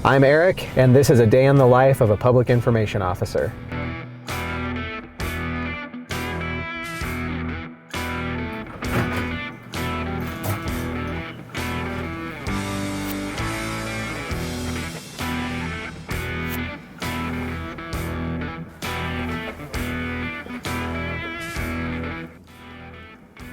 I'm Eric, and this is a day in the life of a public information officer.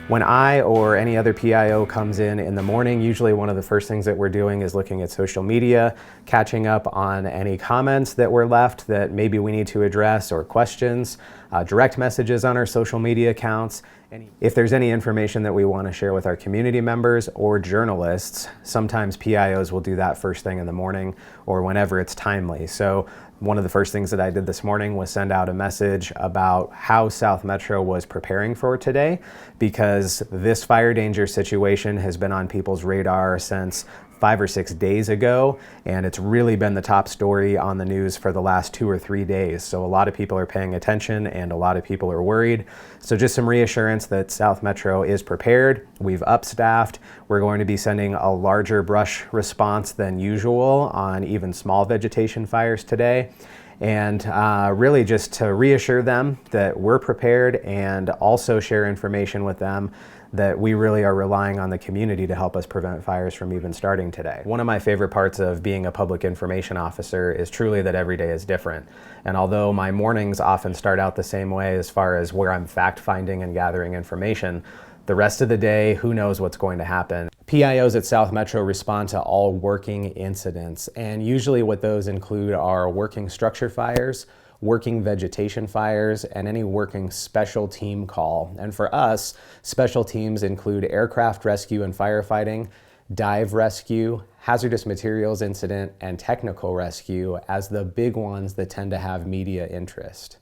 When I or any other PIO comes in the morning, usually one of the first things that we're doing is looking at social media, catching up on any comments that were left that maybe we need to address or questions, direct messages on our social media accounts. If there's any information that we want to share with our community members or journalists, sometimes PIOs will do that first thing in the morning or whenever it's timely. So one of the first things that I did this morning was send out a message about how South Metro was preparing for today, because this fire danger situation has been on people's radar since 5 or 6 days ago, and it's really been the top story on the news for the last 2 or 3 days. So a lot of people are paying attention and a lot of people are worried. So just some reassurance that South Metro is prepared. We've upstaffed. We're going to be sending a larger brush response than usual on even small vegetation fires today. And really just to reassure them that we're prepared and also share information with them that we really are relying on the community to help us prevent fires from even starting today. One of my favorite parts of being a public information officer is truly that every day is different. And although my mornings often start out the same way as far as where I'm fact-finding and gathering information, the rest of the day, who knows what's going to happen. PIOs at South Metro respond to all working incidents, and usually what those include are working structure fires, working vegetation fires, and any working special team call. And for us, special teams include aircraft rescue and firefighting, dive rescue, hazardous materials incident, and technical rescue as the big ones that tend to have media interest.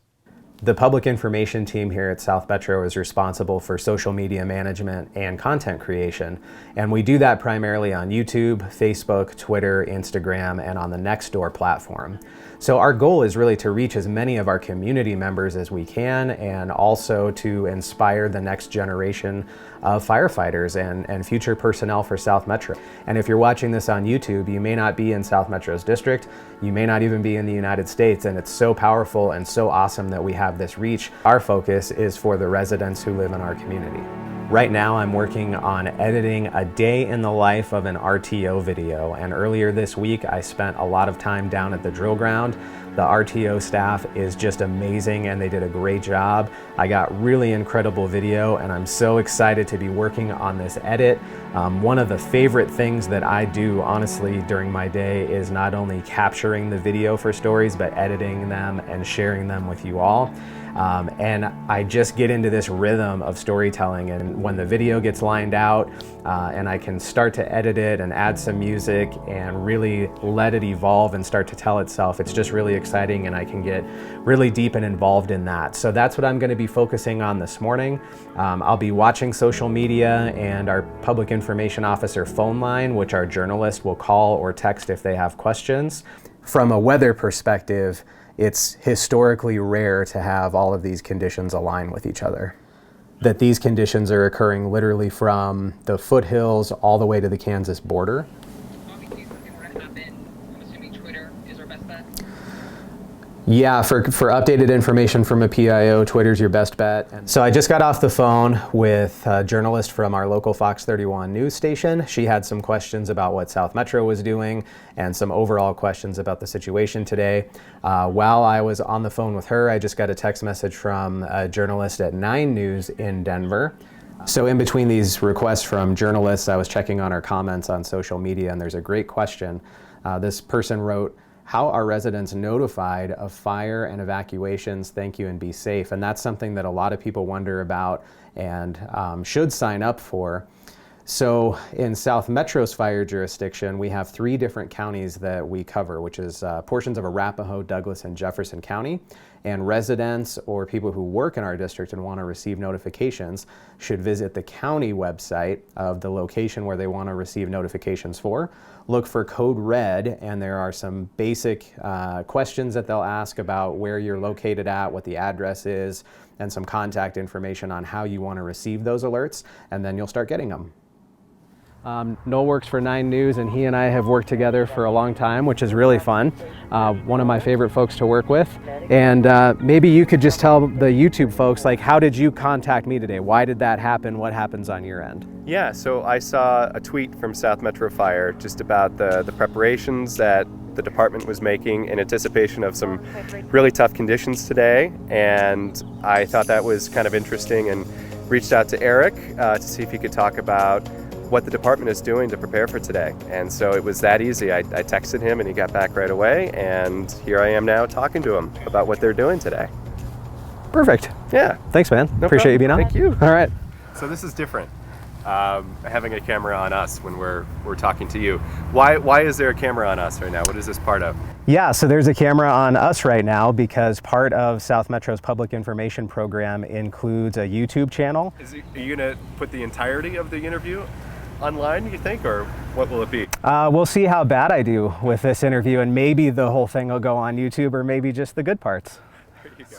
The public information team here at South Metro is responsible for social media management and content creation, and we do that primarily on YouTube, Facebook, Twitter, Instagram, and on the Nextdoor platform. So our goal is really to reach as many of our community members as we can, and also to inspire the next generation of firefighters and future personnel for South Metro. And if you're watching this on YouTube, you may not be in South Metro's district, you may not even be in the United States, and it's so powerful and so awesome that we have this reach. Our focus is for the residents who live in our community. Right now I'm working on editing a day in the life of an RTO video, and earlier this week I spent a lot of time down at the drill ground. The RTO staff is just amazing and they did a great job. I got really incredible video and I'm so excited to be working on this edit. One of the favorite things that I do honestly during my day is not only capturing the video for stories, but editing them and sharing them with you all. And I just get into this rhythm of storytelling, and when the video gets lined out and I can start to edit it and add some music and really let it evolve and start to tell itself, it's just really exciting and I can get really deep and involved in that. So that's what I'm going to be focusing on this morning. I'll be watching social media and our public information officer phone line, which our journalist will call or text if they have questions. From a weather perspective, it's historically rare to have all of these conditions align with each other. That these conditions are occurring literally from the foothills all the way to the Kansas border. Yeah, for updated information from a PIO, Twitter's your best bet. So I just got off the phone with a journalist from our local Fox 31 news station. She had some questions about what South Metro was doing and some overall questions about the situation today. While I was on the phone with her, I just got a text message from a journalist at 9 News in Denver. So in between these requests from journalists, I was checking on our comments on social media, and there's a great question. This person wrote, "How are residents notified of fire and evacuations? Thank you and be safe." And that's something that a lot of people wonder about and should sign up for. So in South Metro's fire jurisdiction, we have 3 different counties that we cover, which is portions of Arapahoe, Douglas, and Jefferson County. And residents or people who work in our district and want to receive notifications should visit the county website of the location where they want to receive notifications for. Look for code red, and there are some basic questions that they'll ask about where you're located at, what the address is, and some contact information on how you want to receive those alerts, and then you'll start getting them. Noel works for 9 News, and he and I have worked together for a long time, which is really fun. One of my favorite folks to work with. And maybe you could just tell the YouTube folks, like, how did you contact me today? Why did that happen? What happens on your end? Yeah, so I saw a tweet from South Metro Fire just about the preparations that the department was making in anticipation of some really tough conditions today, and I thought that was kind of interesting and reached out to Eric to see if he could talk about what the department is doing to prepare for today. And so it was that easy. I texted him and he got back right away, and here I am now talking to him about what they're doing today. Perfect. Yeah. Thanks, man. No Appreciate problem. you being on. Thank you. All right. So this is different, having a camera on us when we're talking to you. Why is there a camera on us right now? What is this part of? Yeah, so there's a camera on us right now because part of South Metro's public information program includes a YouTube channel. Are you going to put the entirety of the interview online, you think, or what will it be? We'll see how bad I do with this interview, and maybe the whole thing will go on YouTube, or maybe just the good parts. There you go.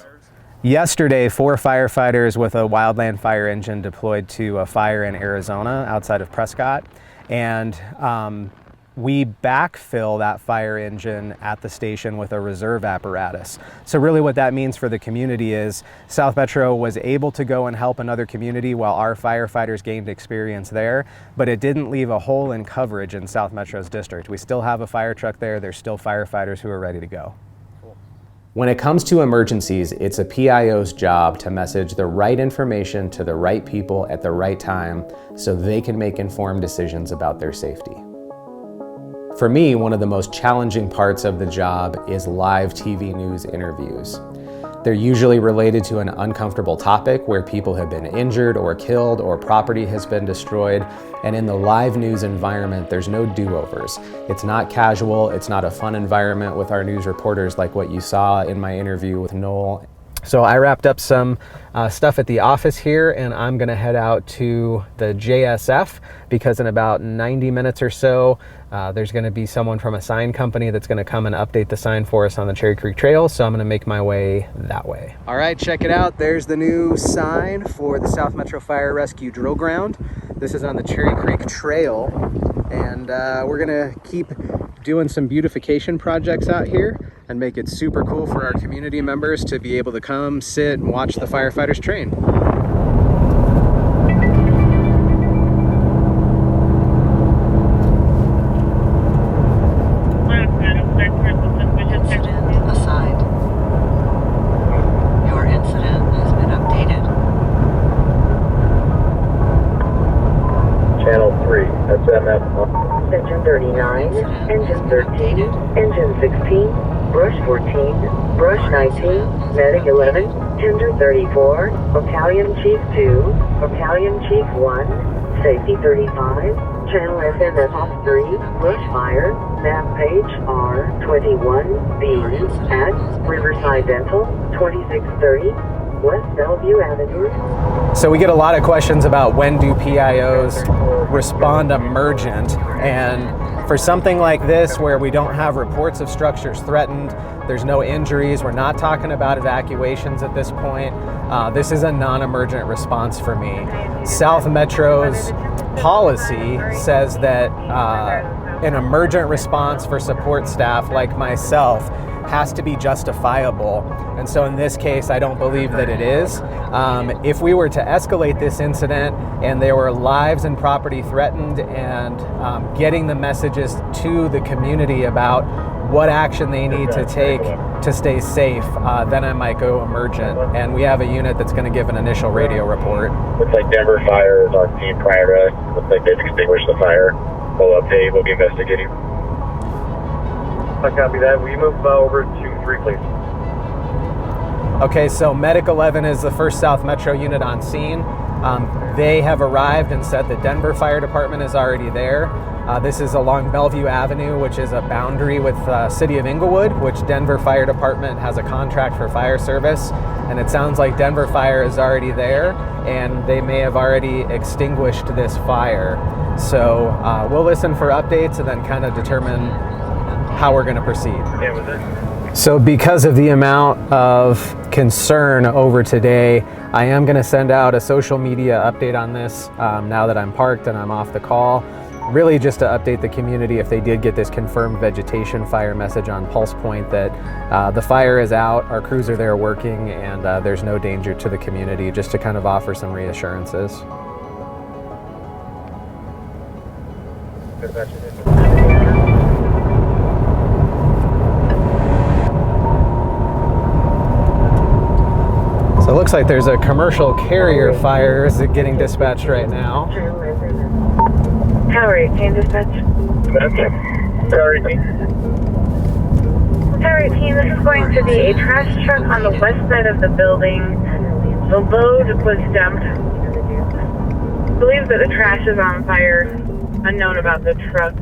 Yesterday, 4 firefighters with a wildland fire engine deployed to a fire in Arizona outside of Prescott, and we backfill that fire engine at the station with a reserve apparatus. So really what that means for the community is South Metro was able to go and help another community while our firefighters gained experience there, but it didn't leave a hole in coverage in South Metro's district. We still have a fire truck there. There's still firefighters who are ready to go. When it comes to emergencies, it's a PIO's job to message the right information to the right people at the right time so they can make informed decisions about their safety. For me, one of the most challenging parts of the job is live TV news interviews. They're usually related to an uncomfortable topic where people have been injured or killed or property has been destroyed. And in the live news environment, there's no do-overs. It's not casual, it's not a fun environment with our news reporters like what you saw in my interview with Noel. So I wrapped up some stuff at the office here, and I'm gonna head out to the JSF because in about 90 minutes or so, there's gonna be someone from a sign company that's gonna come and update the sign for us on the Cherry Creek Trail, so I'm gonna make my way that way. All right, check it out. There's the new sign for the South Metro Fire Rescue Drill Ground. This is on the Cherry Creek Trail, and we're gonna keep doing some beautification projects out here and make it super cool for our community members to be able to come, sit, and watch the firefighters train. Incident assigned. Your incident has been updated. Channel 3, SMFR. Engine 39, Engine 13, Engine 16, Brush 14, Brush 19, Medic 11, Tender 34, Battalion Chief 2, Battalion Chief 1, Safety 35, Channel SMFR 3, Brush Fire, Map Page R21B at Riverside Dental, 2630. West Bellevue Avenue. So we get a lot of questions about when do PIOs respond emergent, and for something like this where we don't have reports of structures threatened, there's no injuries, we're not talking about evacuations at this point, this is a non-emergent response for me. South Metro's policy says that an emergent response for support staff like myself has to be justifiable. And so in this case, I don't believe that it is. If we were to escalate this incident and there were lives and property threatened, and getting the messages to the community about what action they need to take to stay safe, then I might go emergent. And we have a unit that's going to give an initial radio report. Looks like Denver Fire is on scene prior to us. Looks like they've extinguished the fire. We'll update, we'll be investigating. I copy that. Will you move over to 3, please? Okay, so Medic 11 is the first South Metro unit on scene. They have arrived and said the Denver Fire Department is already there. This is along Bellevue Avenue, which is a boundary with City of Inglewood, which Denver Fire Department has a contract for fire service. And it sounds like Denver Fire is already there, and they may have already extinguished this fire. So we'll listen for updates and then kind of determine how we're going to proceed. Yeah, with it. So because of the amount of concern over today, I am going to send out a social media update on this now that I'm parked and I'm off the call. really just to update the community if they did get this confirmed vegetation fire message on Pulse Point that the fire is out, our crews are there working, and there's no danger to the community, just to kind of offer some reassurances. So it looks like there's a commercial carrier fire is getting dispatched right now. Tower 18 dispatch. Tower 18. Tower 18, this is going to be a trash truck on the west side of the building. The load was dumped. I believe that the trash is on fire. Unknown about the truck.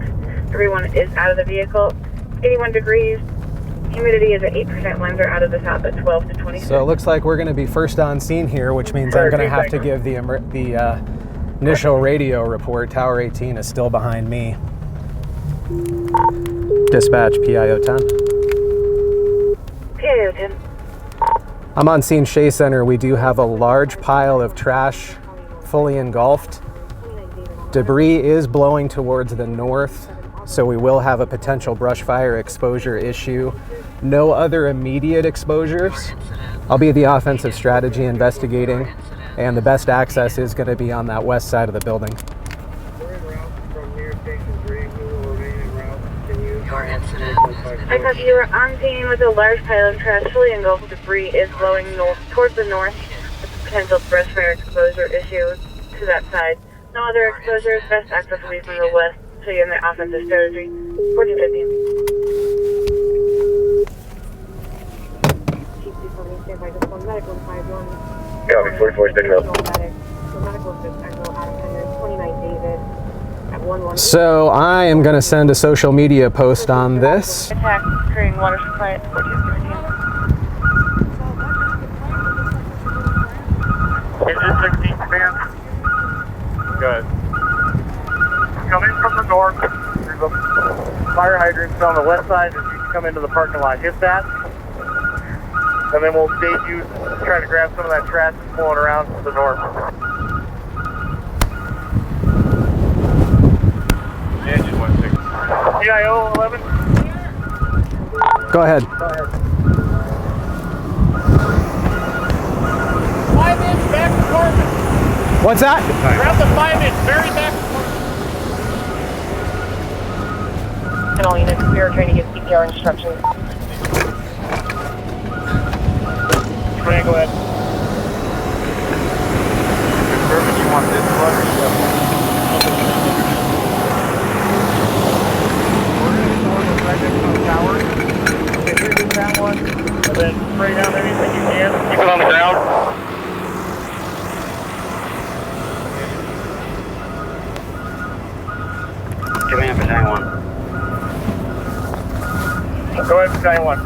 Everyone is out of the vehicle. 81 degrees. Humidity is at 8%. Winds are out of the south at 12 to 20. So it looks like we're going to be first on scene here, which means I'm going to have to give the initial radio report. Tower 18 is still behind me. Dispatch PIO 10. PIO 10. I'm on scene Shea Center. We do have a large pile of trash fully engulfed. Debris is blowing towards the north, so we will have a potential brush fire exposure issue. No other immediate exposures. I'll be the offensive strategy investigating, and the best access is going to be on that west side of the building. Your incident has I thought you were on scene with a large pile of trash fully engulfed. Debris is blowing north towards the north. With a potential brush fire exposure issue to that side. No other exposures. Best access will be from the west. So you're in the offensive strategy. 1415. Copy, 44 signal. So I am going to send a social media post on this. Attack occurring water supply at 1415. Is this 16 command? Good. Coming from the north, there's a fire hydrant on the west side as you come into the parking lot. Hit that, and then we'll stage you trying to grab some of that trash that's flowing around to the north. Engine 16. PIO 11. Go ahead. 5-inch back compartment. What's that? Grab the 5-inch, very back compartment. And all units, we are trying to get CPR instructions. Frank, go ahead. Confirm if you want this one or stuff. We're going to go right next to the tower. Okay, here's that one. And then spray down anything you can. Keep it on the ground. Command for 91. Go ahead for 91.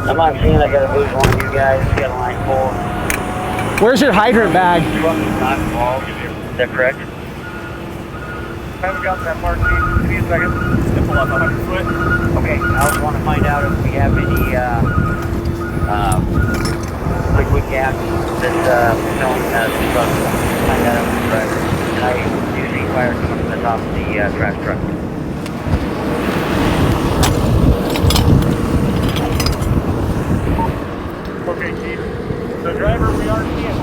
I'm on scene. I got a visual on you guys. Got a line full. Where's your hydrant bag? Truck is not involved. Is that correct? I haven't got that mark. Give me a second. Pull up 100 foot. Okay. I also want to find out if we have any liquid gas that's filling the truck. Find that out with the driver. And I do see fire coming from the top of the trash truck. Okay, Chief. So, driver, we are seeing.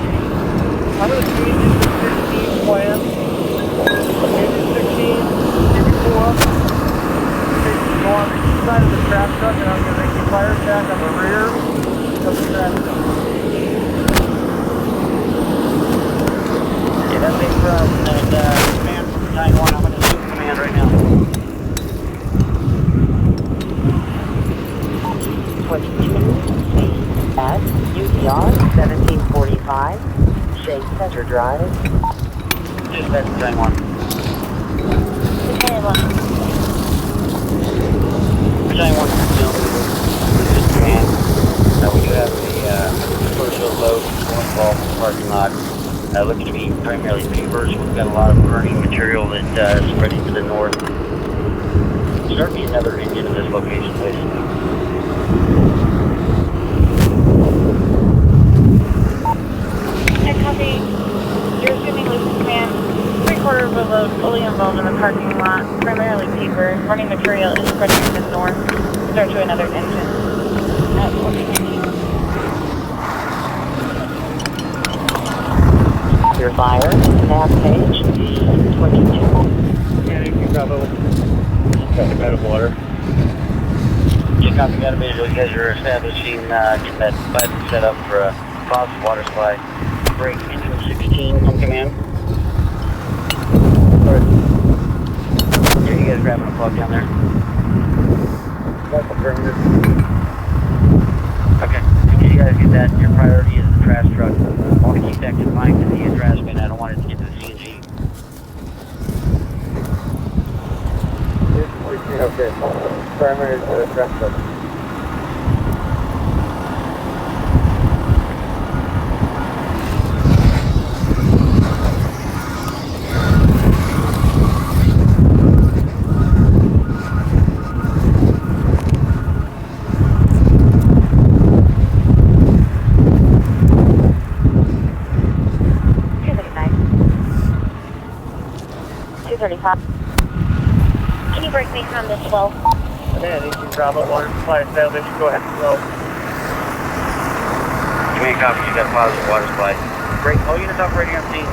I'm going to change it to 16 plan. Engine 16, if you pull up, go on the east side of the trash truck, and I'm going to make you fire attack on the rear of the trash truck. Yeah, that's it for us. And command from 91. I'm going to assume command right now. 22 at UPR 1745, Shea Center Drive. Dispatch from 91. Okay, 91 command. We do have a commercial load going off the parking lot. Looking to be primarily papers. We've got a lot of burning material that is spreading to the north. Start me another engine in this location, please. I copy. You're assuming Lucid Command. 3-4 3/4 of a load fully involved in the parking lot, primarily paper. Running material is spreading to the north. Start to another engine. At 14. Your fire, nav page D22. Yeah, you can grab a bed of water. Check out the got a visual. You guys are establishing, getting that button set up for a positive water supply. Break engine 16 from command. Alright. Yeah, you guys grabbing a plug down there? That's affirmative. Okay. As you guys get that, your priority is the trash truck. I want to keep that confined to the trash bin. I don't want it to get to the CNG. Okay. Primary trash truck. Can you break me from this flow? And then you can grab a water supply established. Go ahead and flow. Command copy, you got a positive water supply. Break all units operating on scene.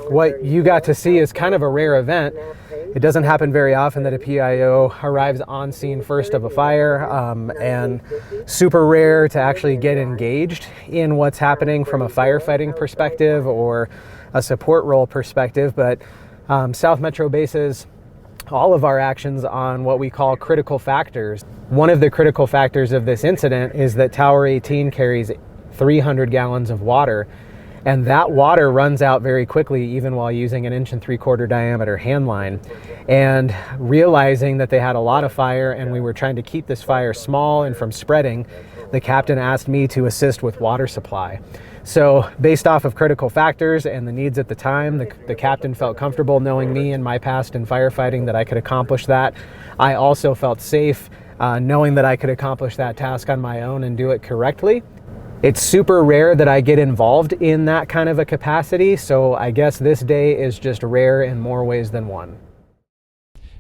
What you got to see is kind of a rare event. It doesn't happen very often that a PIO arrives on scene first of a fire, and super rare to actually get engaged in what's happening from a firefighting perspective or a support role perspective. But South Metro bases all of our actions on what we call critical factors. One of the critical factors of this incident is that Tower 18 carries 300 gallons of water, and that water runs out very quickly even while using an 1 3/4 diameter hand line. And realizing that they had a lot of fire and we were trying to keep this fire small and from spreading, the captain asked me to assist with water supply. So based off of critical factors and the needs at the time, the captain felt comfortable knowing me and my past in firefighting that I could accomplish that. I also felt safe knowing that I could accomplish that task on my own and do it correctly. It's super rare that I get involved in that kind of a capacity, so I guess this day is just rare in more ways than one.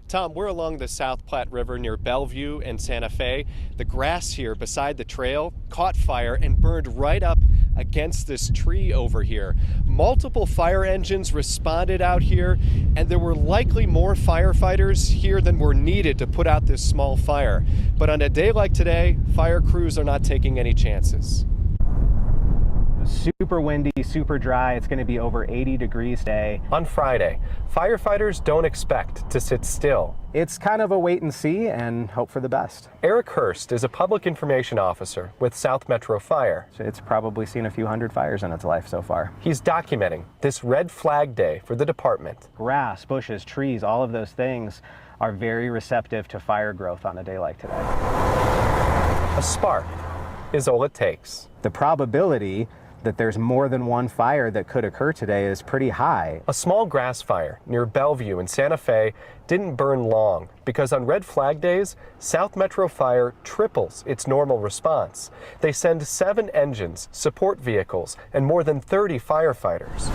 Tom, we're along the South Platte River near Bellevue and Santa Fe. The grass here beside the trail caught fire and burned right up against this tree over here. Multiple fire engines responded out here, and there were likely more firefighters here than were needed to put out this small fire. But on a day like today, fire crews are not taking any chances. Super windy, super dry. It's going to be over 80 degrees today. On Friday, firefighters don't expect to sit still. It's kind of a wait and see and hope for the best. Eric Hurst is a public information officer with South Metro Fire. It's probably seen a few hundred fires in its life so far. He's documenting this red flag day for the department. Grass, bushes, trees, all of those things are very receptive to fire growth on a day like today. A spark is all it takes. The probability that there's more than one fire that could occur today is pretty high. A small grass fire near Bellevue in Santa Fe didn't burn long because on red flag days, South Metro Fire triples its normal response. They send 7 engines, support vehicles, and more than 30 firefighters.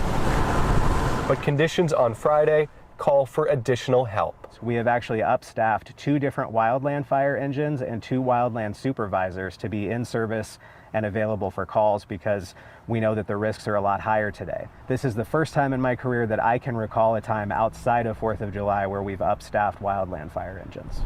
But conditions on Friday call for additional help. We have actually upstaffed 2 different wildland fire engines and 2 wildland supervisors to be in service and available for calls because we know that the risks are a lot higher today. This is the first time in my career that I can recall a time outside of 4th of July where we've upstaffed wildland fire engines.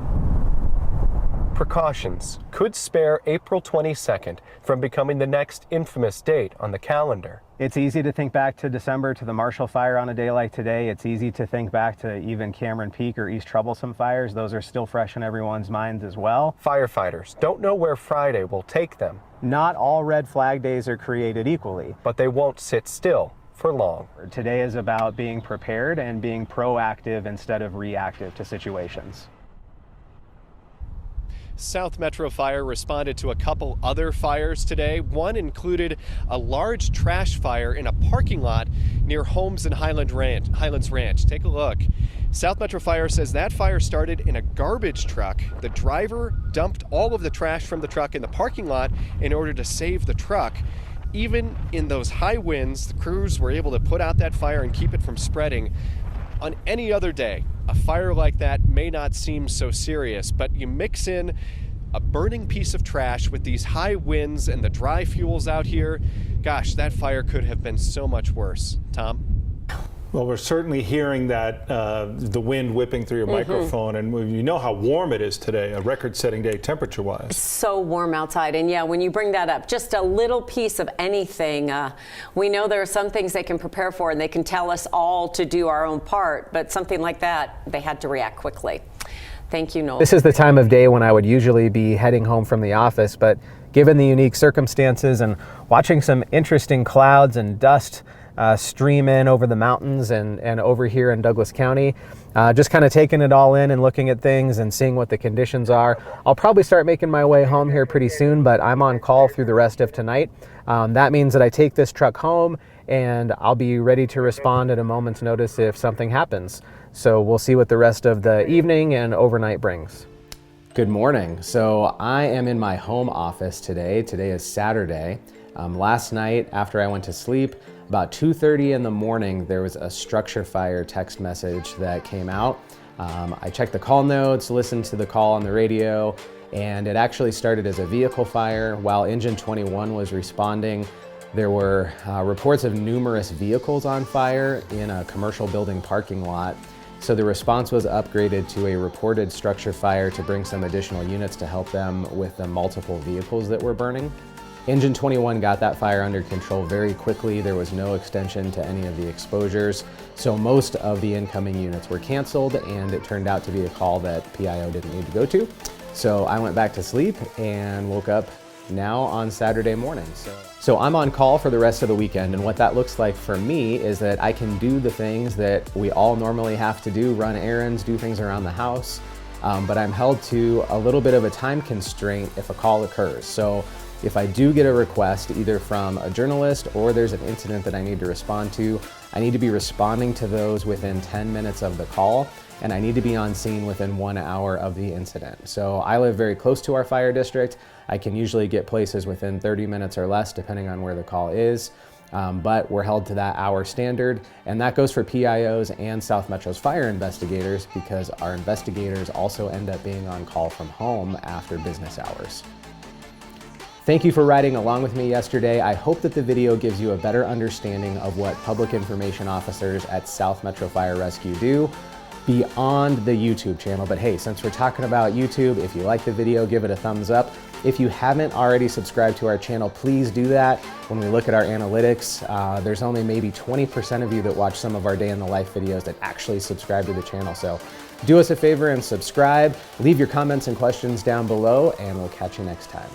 Precautions could spare April 22nd from becoming the next infamous date on the calendar. It's easy to think back to December to the Marshall Fire on a day like today. It's easy to think back to even Cameron Peak or East Troublesome fires. Those are still fresh in everyone's minds as well. Firefighters don't know where Friday will take them. Not all red flag days are created equally. But they won't sit still for long. Today is about being prepared and being proactive instead of reactive to situations. South Metro Fire responded to a couple other fires today. One included a large trash fire in a parking lot near Holmes and Highlands Ranch. Take a look. South Metro Fire says that fire started in a garbage truck. The driver dumped all of the trash from the truck in the parking lot in order to save the truck. Even in those high winds, the crews were able to put out that fire and keep it from spreading. On any other day, a fire like that may not seem so serious, but you mix in a burning piece of trash with these high winds and the dry fuels out here, gosh, that fire could have been so much worse. Tom? Well, we're certainly hearing that the wind whipping through your microphone, and you know how warm it is today, a record-setting day temperature-wise. So warm outside, and yeah, when you bring that up, just a little piece of anything, we know there are some things they can prepare for, and they can tell us all to do our own part, but something like that, they had to react quickly. Thank you, Noel. This is the time of day when I would usually be heading home from the office, but given the unique circumstances and watching some interesting clouds and dust stream in over the mountains and over here in Douglas County, just kind of taking it all in and looking at things and seeing what the conditions are. I'll probably start making my way home here pretty soon, but I'm on call through the rest of tonight. That means that I take this truck home and I'll be ready to respond at a moment's notice if something happens. So we'll see what the rest of the evening and overnight brings. Good morning. So I am in my home office today. Today is Saturday. Last night after I went to sleep, about 2:30 in the morning, there was a structure fire text message that came out. I checked the call notes, listened to the call on the radio, and it actually started as a vehicle fire. While Engine 21 was responding, there were reports of numerous vehicles on fire in a commercial building parking lot. So the response was upgraded to a reported structure fire to bring some additional units to help them with the multiple vehicles that were burning. Engine 21 got that fire under control very quickly. There was no extension to any of the exposures. So most of the incoming units were canceled, and it turned out to be a call that PIO didn't need to go to. So I went back to sleep and woke up now on Saturday morning. So I'm on call for the rest of the weekend, and what that looks like for me is that I can do the things that we all normally have to do, run errands, do things around the house, but I'm held to a little bit of a time constraint if a call occurs. So if I do get a request either from a journalist or there's an incident that I need to respond to, I need to be responding to those within 10 minutes of the call, and I need to be on scene within 1 hour of the incident. So I live very close to our fire district. I can usually get places within 30 minutes or less depending on where the call is, but we're held to that hour standard, and that goes for PIOs and South Metro's fire investigators because our investigators also end up being on call from home after business hours. Thank you for riding along with me yesterday. I hope that the video gives you a better understanding of what public information officers at South Metro Fire Rescue do beyond the YouTube channel. But hey, since we're talking about YouTube, if you like the video, give it a thumbs up. If you haven't already subscribed to our channel, please do that. When we look at our analytics, there's only maybe 20% of you that watch some of our day in the life videos that actually subscribe to the channel. So do us a favor and subscribe. Leave your comments and questions down below, and we'll catch you next time.